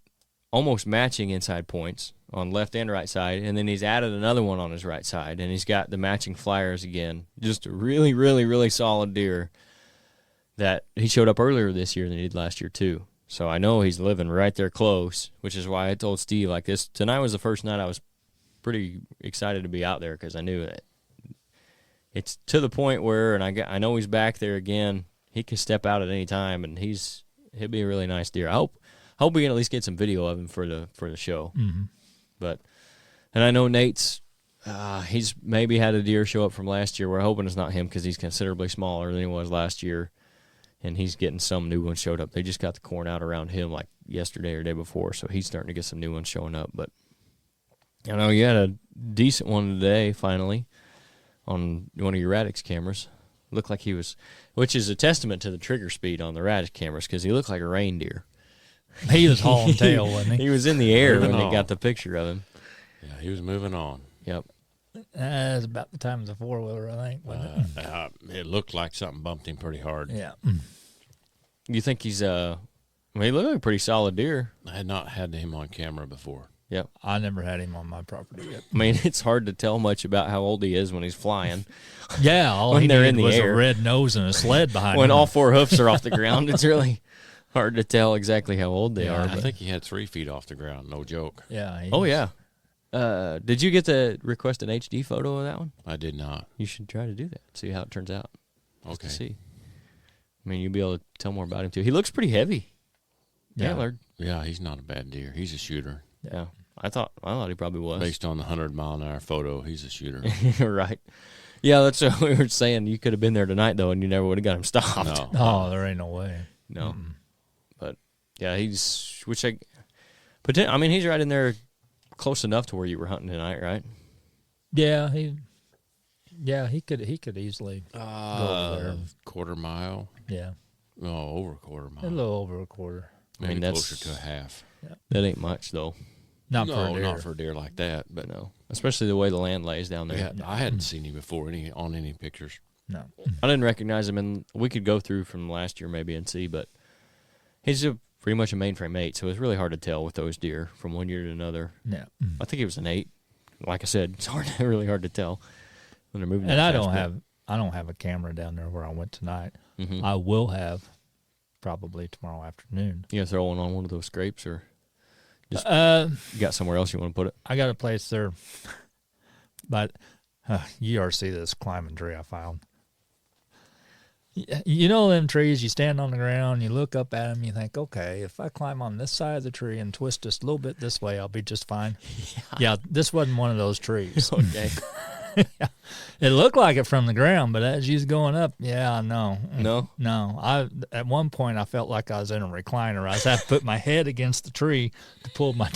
almost matching inside points on left and right side, and then he's added another one on his right side, and he's got the matching flyers again. Just a really, really, really solid deer that he showed up earlier this year than he did last year too. So I know he's living right there close, which is why I told Steve, like, this tonight was the first night I was pretty excited to be out there because I knew that it's to the point where, and I know he's back there again. He can step out at any time, and he'll be a really nice deer. I hope we can at least get some video of him for the show. Mm-hmm. But, and I know Nate's, he's maybe had a deer show up from last year. We're hoping it's not him because he's considerably smaller than he was last year, and he's getting some new ones showed up. They just got the corn out around him like yesterday or day before, so he's starting to get some new ones showing up. But I know you had a decent one today, finally, on one of your Radix cameras. Looked like he was, which is a testament to the trigger speed on the Radix cameras, because he looked like a reindeer. He was hauling tail, wasn't he? He was in the air when Moving they on. got the picture of him. Yeah, he was moving on. Yep. That's about the time of the 4-wheeler, I think, wasn't It looked like something bumped him pretty hard. it? Yeah. You think he's I mean, he looked like a pretty solid deer. I had not had him on camera before. Yep. I never had him on my property yet. I mean, it's hard to tell much about how old he is when he's flying. Yeah, all When he they're needed in the was air. a red nose and a sled behind When him. all four hoofs are off the ground, it's really hard to tell exactly how old they Yeah, are. I but- think he had 3 feet off the ground. No joke. Yeah. Oh, yeah. Did you get to request an HD photo of that one? I did not. You should try to do that. See how it turns out. Just Okay. to see. I mean, you'll be able to tell more about him, too. He looks pretty heavy. Yeah. Antlered. Yeah, he's not a bad deer. He's a shooter. Yeah. I thought he probably was. Based on the 100-mile-an-hour photo, he's a shooter. Right. Yeah, that's what we were saying. You could have been there tonight, though, and you never would have got him stopped. No. Oh, there ain't no way. No. But, yeah, he's – I mean, he's right in there close enough to where you were hunting tonight, right? Yeah, he could easily go over there. Quarter mile. Yeah, No, over a quarter mile. a little over a quarter. Maybe mean, that's- closer to a half. That ain't much, though. Not for a No, deer. not for a deer like that. But No. Especially the way the land lays down there. yeah, I hadn't seen him before on any pictures. No. I didn't recognize him, and we could go through from last year maybe and see, but he's pretty much a mainframe 8, so it's really hard to tell with those deer from one year to another. Yeah. I think he was an 8. Like I said, it's really hard to tell when they're moving. And that I fast, don't have a camera down there where I went tonight. Mhm. I will have probably tomorrow afternoon. You gonna throw one on one of those scrapes, or you got somewhere else you want to put it? I got a place there, but you already see this climbing tree I found. You know them trees, you stand on the ground, you look up at them, you think, okay, if I climb on this side of the tree and twist just a little bit this way, I'll be just fine. Yeah, this wasn't one of those trees. Okay. It looked like it from the ground, but as you was going up, yeah, no. No? At one point, I felt like I was in a recliner. I was having to put my head against the tree to pull my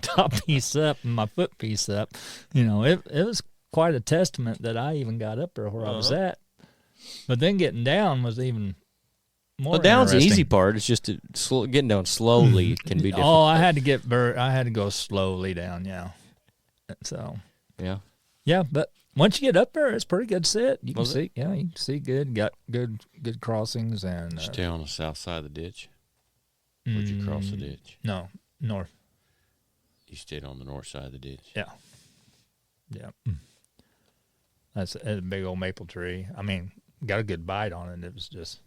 top piece up and my foot piece up. You know, it was quite a testament that I even got up there where I was at. But then getting down was even more. Well, down's the interesting. easy part. It's just getting down slowly can be different. Oh, I had to go slowly down. Yeah. So. Yeah. Yeah, but once you get up there, it's pretty good sit. You can Was see, you can see good. Got good crossings and. Did you stay on the south side of the ditch? Where'd you cross the ditch? No, north. You stayed on the north side of the ditch. Yeah. That's a big old maple tree. I mean, got a good bite on it. It was just.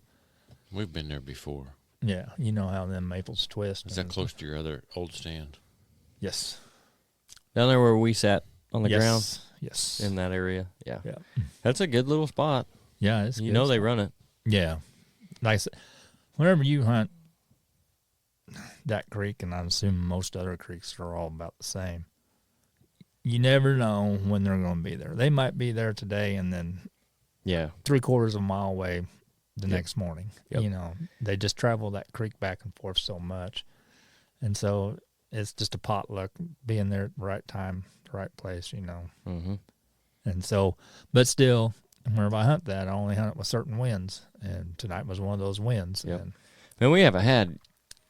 We've been there before. Yeah, you know how them maples twist. Is that close to your other old stand? Yes. Down there where we sat on the ground Yes. in that area. Yeah. Yeah. That's a good little spot. Yeah, it's You good. know they run it. Yeah. Like I said, whenever you hunt that creek, and I'm assuming most other creeks are all about the same, you never know when they're going to be there. They might be there today and then Yeah. 3/4 of a mile away the Yep. next morning. Yep. You know, they just travel that creek back and forth so much. And so it's just a potluck being there at the right time, the right place, you know. Mm-hmm. And so, but still, whenever I hunt that, I only hunt it with certain winds. And tonight was one of those winds. Yep. And And we haven't had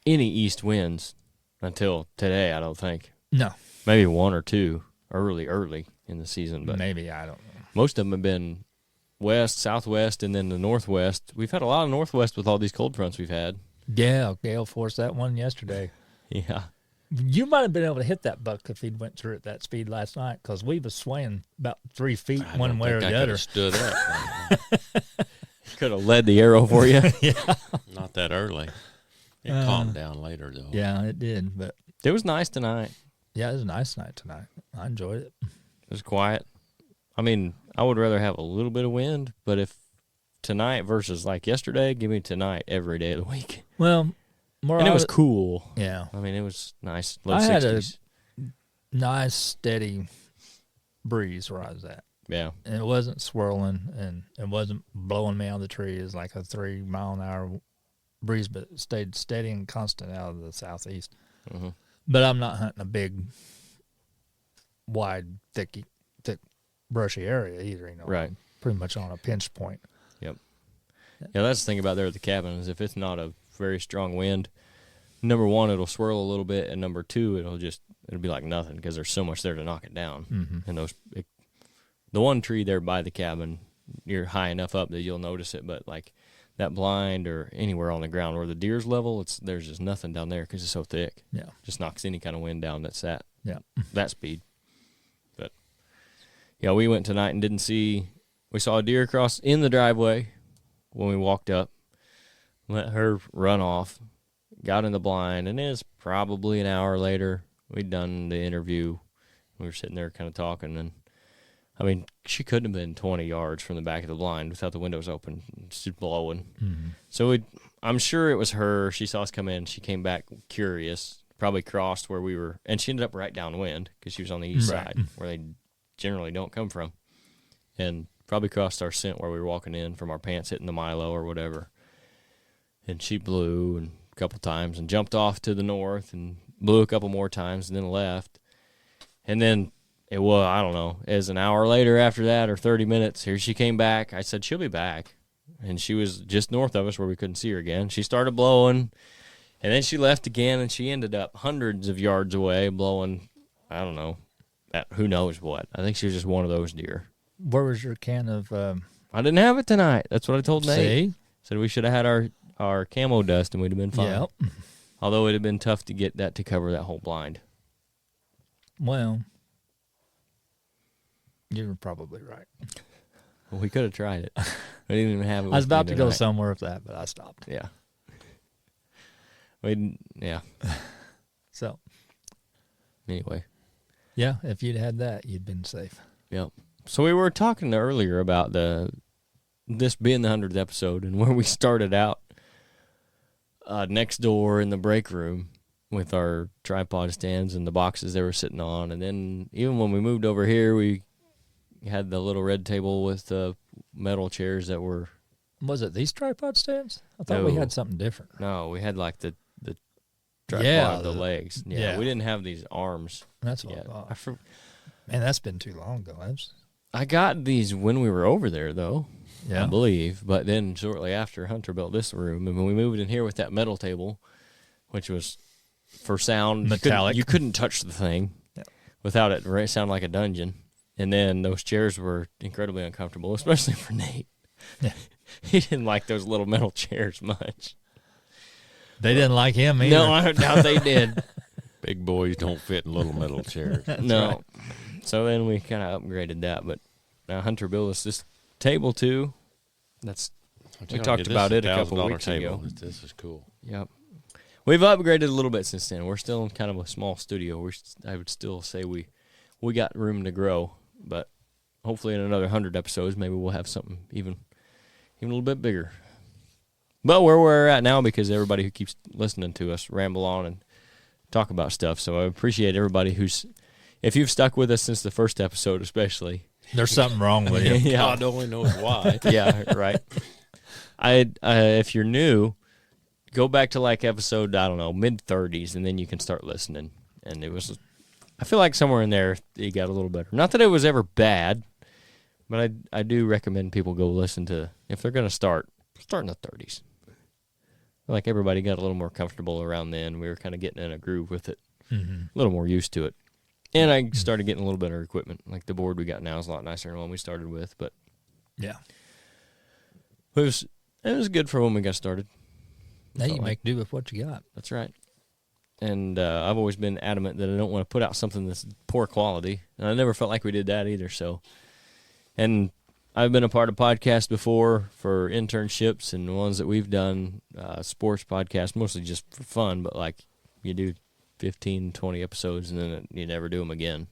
any east winds until today, I don't think. no, Maybe one or two early in the season. But maybe, I don't know. most of them have been west, southwest, and then the northwest. We've had a lot of northwest with all these cold fronts we've had. Yeah, Gale forced that one yesterday. Yeah. You might have been able to hit that buck if he'd went through at that speed last night, because we was swaying about 3 feet I one don't way or think the I other. could have stood up. Could have led the arrow for you. Not that early. It calmed down later, though. Yeah, it did. But It was nice tonight. yeah, it was a nice night tonight. I enjoyed it. It was quiet. I mean, I would rather have a little bit of wind, but if tonight versus like yesterday, give me tonight every day of the week. Well, And it was cool. Yeah. I mean, it was nice. Low I 60s. had a nice, steady breeze where I was at. Yeah. And it wasn't swirling, and it wasn't blowing me out of the tree. It was like a 3-mile-an-hour breeze, but it stayed steady and constant out of the southeast. Mm-hmm. But I'm not hunting a big, wide, thick, brushy area either. You know, Right. I'm pretty much on a pinch point. Yep. Yeah, that's the thing about there at the cabin is if it's not a very strong wind, number one, it'll swirl a little bit, and number two, it'll be like nothing because there's so much there to knock it down. Mm-hmm. And the one tree there by the cabin, you're high enough up that you'll notice it, but like that blind or anywhere on the ground where the deer's level, there's just nothing down there because it's so thick. Yeah. Just knocks any kind of wind down that's that speed. But yeah, we went tonight and we saw a deer cross in the driveway when we walked up, let her run off, got in the blind, and it was probably an hour later. We'd done the interview. We were sitting there kind of talking, and I mean, she couldn't have been 20 yards from the back of the blind without the windows open. It's just blowing. Mm-hmm. So I'm sure it was her. She saw us come in. She came back curious, probably crossed where we were, and she ended up right downwind because she was on the east side where they generally don't come from, and probably crossed our scent where we were walking in from our pants hitting the Milo or whatever. And she blew a couple times and jumped off to the north and blew a couple more times and then left. And then I don't know, as an hour later after that or 30 minutes, here she came back. I said, she'll be back. And she was just north of us where we couldn't see her again. She started blowing, and then she left again, and she ended up hundreds of yards away blowing, I don't know, who knows what. I think she was just one of those deer. Where was your can of... I didn't have it tonight. That's what I told Nate. See? Said we should have had our camo dust, and we'd have been fine. Yep. Although it would have been tough to get that to cover that whole blind. Well, you're probably right. Well, we could have tried it. We didn't even have it. I was about to go tonight. somewhere with that, but I stopped. Yeah. Yeah. So, Anyway. yeah, if you'd had that, you'd been safe. Yep. So we were talking earlier about this being the 100th episode and where we started out next door in the break room with our tripod stands and the boxes they were sitting on. And then even when we moved over here, we had the little red table with the metal chairs that were... Was it these tripod stands? I thought we No. had something different. No, we had like the tripod, the the legs. Yeah, yeah. we didn't have these arms That's what yet. I thought. Man, that's been too long ago. I got these when we were over there, though. Yeah. I believe. But then shortly after, Hunter built this room, and when we moved in here with that metal table, which was for sound, Metallic. you couldn't touch the thing without it sound like a dungeon. And then those chairs were incredibly uncomfortable, especially for Nate. Yeah. He didn't like those little metal chairs much. They didn't like him either. No, I doubt they did. Big boys don't fit in little metal chairs. No. right. So then we kind of upgraded that, but now Hunter built us this table too. We talked about it a couple $1,000 weeks table. ago. This is cool. Yep. We've upgraded a little bit since then. We're still in kind of a small studio. I would still say we got room to grow, but hopefully in another 100 episodes, maybe we'll have something even a little bit bigger. But where we're at now, because everybody who keeps listening to us ramble on and talk about stuff, so I appreciate everybody if you've stuck with us since the first episode especially. There's something wrong with you. Yeah. God only knows why. Yeah, right. If you're new, go back to like episode, I don't know, mid-30s, and then you can start listening. And I feel like somewhere in there it got a little better. Not that it was ever bad, but I do recommend people go listen to, if they're going to start in the 30s. Like everybody got a little more comfortable around then. We were kind of getting in a groove with it, a little more used to it. And I started getting a little better equipment. Like the board we got now is a lot nicer than the one we started with. But Yeah. it was good for when we got started. Now you make do with what you got. That's right. And I've always been adamant that I don't want to put out something that's poor quality. And I never felt like we did that either. So, and I've been a part of podcasts before for internships and ones that we've done, sports podcasts, mostly just for fun, but like you do 15, 20 episodes and then you never do them again.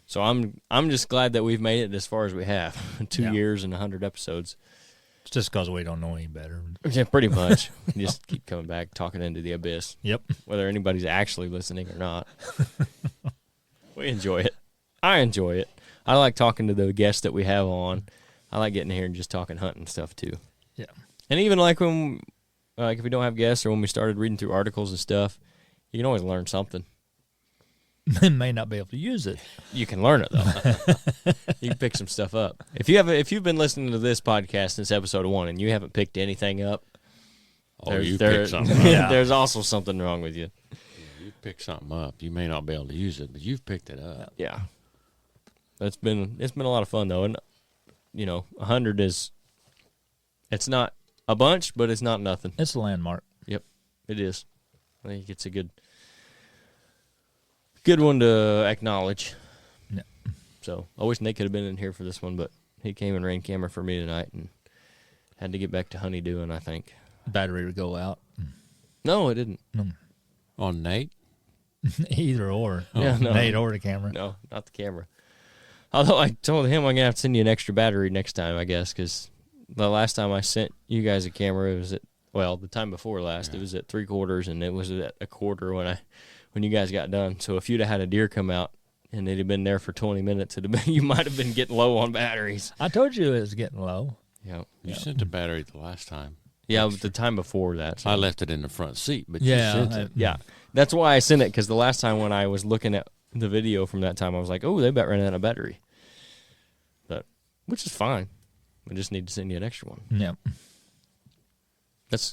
So I'm just glad that we've made it as far as we have. 2 years and 100 episodes. It's just because we don't know any better. Yeah, pretty much. We just keep coming back, talking into the abyss. Yep. Whether anybody's actually listening or not. We enjoy it. I enjoy it. I like talking to the guests that we have on. I like getting here and just talking hunting stuff too. Yeah. And even like when, if we don't have guests or when we started reading through articles and stuff, you can always learn something. May not be able to use it. You can learn it though. You can pick some stuff up. If you've been listening to this podcast since episode 1 and you haven't picked anything up, you picked something up. Yeah. There's also something wrong with you. You picked something up. You may not be able to use it, but you've picked it up. Yeah. It's been a lot of fun though, and 100 it's not a bunch, but it's not nothing. It's a landmark. Yep, it is. I think it's a good one to acknowledge. Yeah. So I wish Nick could have been in here for this one, but he came and ran camera for me tonight and had to get back to honeydewing, I think. Battery would go out. No, it didn't. On Nate? Either or. Yeah, no. Nate or the camera. No, not the camera. Although I told him I'm going to have to send you an extra battery next time, I guess, because the last time I sent you guys a camera, it was the time before last, it was at 3/4, and it was at 1/4 when you guys got done. So if you'd have had a deer come out and it had been there for 20 minutes, you might have been getting low on batteries. I told you it was getting low. Yeah. You sent the battery the last time. Yeah, the time before that. So. I left it in the front seat, but Yeah, you sent it. Yeah, that's why I sent it, because the last time when I was looking at the video from that time, I was like, oh, they about ran out of battery. Which is fine. I just need to send you an extra one. Yep.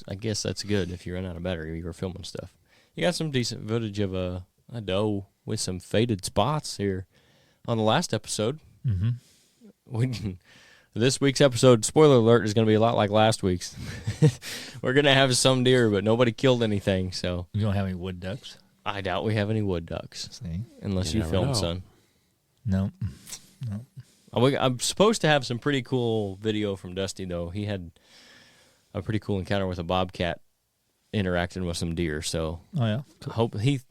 I guess that's good if you run out of battery. You were filming stuff. You got some decent footage of a doe with some faded spots here on the last episode. Mm-hmm. This week's episode, spoiler alert, is going to be a lot like last week's. We're going to have some deer, but nobody killed anything. So You don't have any wood ducks? I doubt we have any wood ducks. See? Unless You you never film, know. son. No. I'm supposed to have some pretty cool video from Dusty, though. He had a pretty cool encounter with a bobcat interacting with some deer. So Oh, yeah. I hope he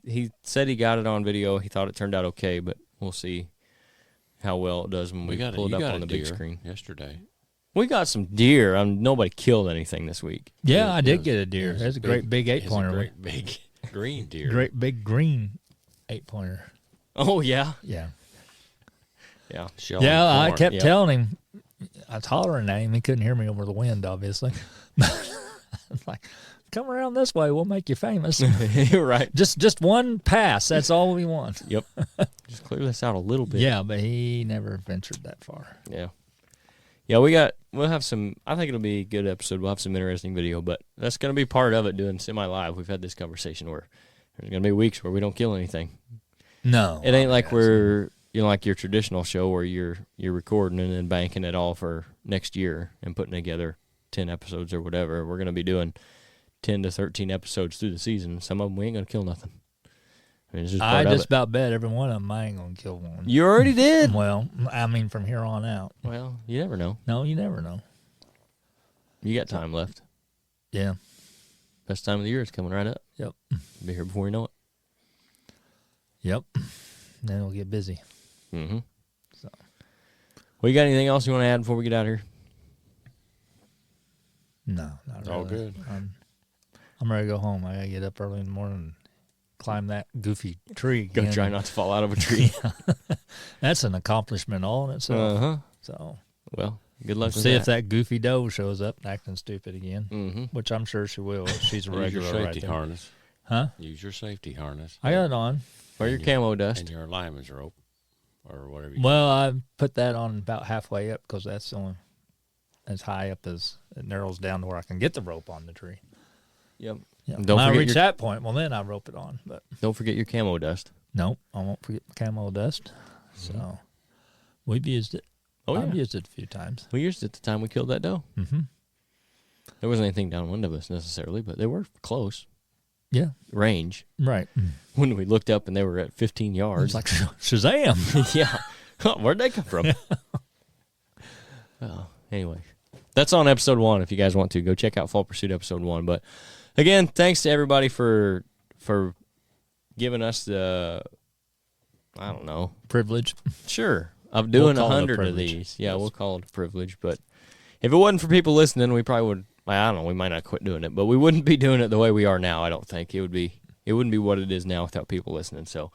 said he got it on video. He thought it turned out okay, but we'll see how well it does when we pull it up on the big screen. Yesterday. We got some deer. Nobody killed anything this week. Yeah, I did It was- get a deer. it was That's a great big It's a 8-pointer. great big green deer. Great big green 8-pointer. Oh, yeah? Yeah. Yeah. Shelling Yeah, I corn. kept Yep. telling him. I was hollering at him. He couldn't hear me over the wind, obviously. It's like, come around this way. We'll make you famous. You're right. Just one pass. That's all we want. Yep. Just clear this out a little bit. Yeah, but he never ventured that far. Yeah. Yeah, we'll have some, I think it'll be a good episode. We'll have some interesting video, but that's going to be part of it doing semi-live. We've had this conversation where there's going to be weeks where we don't kill anything. No. It ain't like we're, like your traditional show where you're recording and then banking it all for next year and putting together 10 episodes or whatever. We're going to be doing 10 to 13 episodes through the season. Some of them we ain't going to kill nothing. I mean, it's just part I of just it. about bet every one of them I ain't going to kill one. You already did. Well, I mean, from here on out. Well, you never know. No, you never know. You got time left. Yeah. Best time of the year is coming right up. Yep. Be here before you know it. Yep. Then it'll get busy. Mm-hmm. So. Well, you got anything else you want to add before we get out of here? No, not It's really. all good. I'm ready to go home. I got to get up early in the morning and climb that goofy tree Go again. try not to fall out of a tree. That's an accomplishment all in itself. Uh-huh. So Well, good luck with see if that goofy doe shows up acting stupid again, Mm-hmm. which I'm sure she will. She's a Use your regular right safety there. harness. Huh? Use your safety harness. I got it on. Or your And camo dust. And your lineman's rope. Or whatever you Well, I put that on about halfway up because that's only as high up as it narrows down to where I can get the rope on the tree. Yep. Yeah. And don't when I forget reach your- that point, well, then I rope it on. But Don't forget your camo dust. nope, I won't forget the camo dust. So we've used it. Oh, I've yeah. used it a few times. We used it the time we killed that doe. Mm-hmm. There wasn't anything downwind of us necessarily, but they were close. Yeah, Range. right. When we looked up and they were at 15 yards. It's like Shazam. Yeah. Where'd they come from? Well, anyway. That's on episode 1 if you guys want to. Go check out Fall Pursuit episode 1. But again, thanks to everybody for giving us the I don't know. Privilege. Sure. Of doing We'll call it a 100 of privilege. these. Yeah, Yes. we'll call it a privilege. But if it wasn't for people listening, we probably would, I don't know, we might not quit doing it, but we wouldn't be doing it the way we are now, I don't think. It wouldn't be what it is now without people listening. So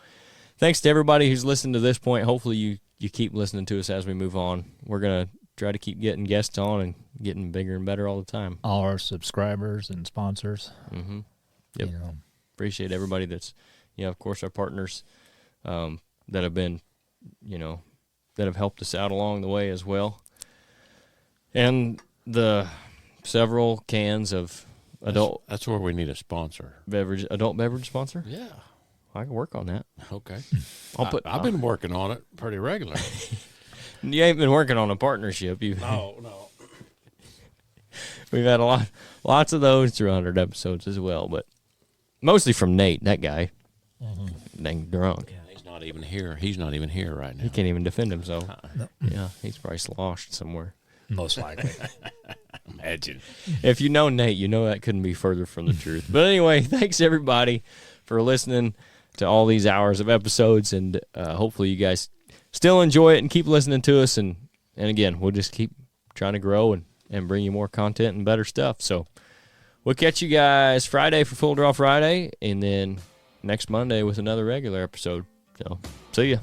thanks to everybody who's listened to this point. Hopefully you keep listening to us as we move on. We're going to try to keep getting guests on and getting bigger and better all the time. All our subscribers and sponsors. Mm-hmm. Yep. You know, Appreciate everybody that's, of course, our partners that have been, that have helped us out along the way as well. And the several cans of That's where we need a sponsor. adult beverage sponsor. Yeah. I can work on that. Okay. I've been working on it pretty regular. You ain't been working on a partnership. No. We've had lots of those through 100 episodes as well, but mostly from Nate, that guy. Dang drunk. Yeah, he's not even here. He's not even here right now. He can't even defend himself. No. Yeah, he's probably sloshed somewhere. most likely. Imagine. If you know Nate, you know that couldn't be further from the truth. But anyway, thanks everybody for listening to all these hours of episodes, and hopefully you guys still enjoy it and keep listening to us. And again, we'll just keep trying to grow and bring you more content and better stuff. So we'll catch you guys Friday for Full Draw Friday, and then next Monday with another regular episode. So see ya.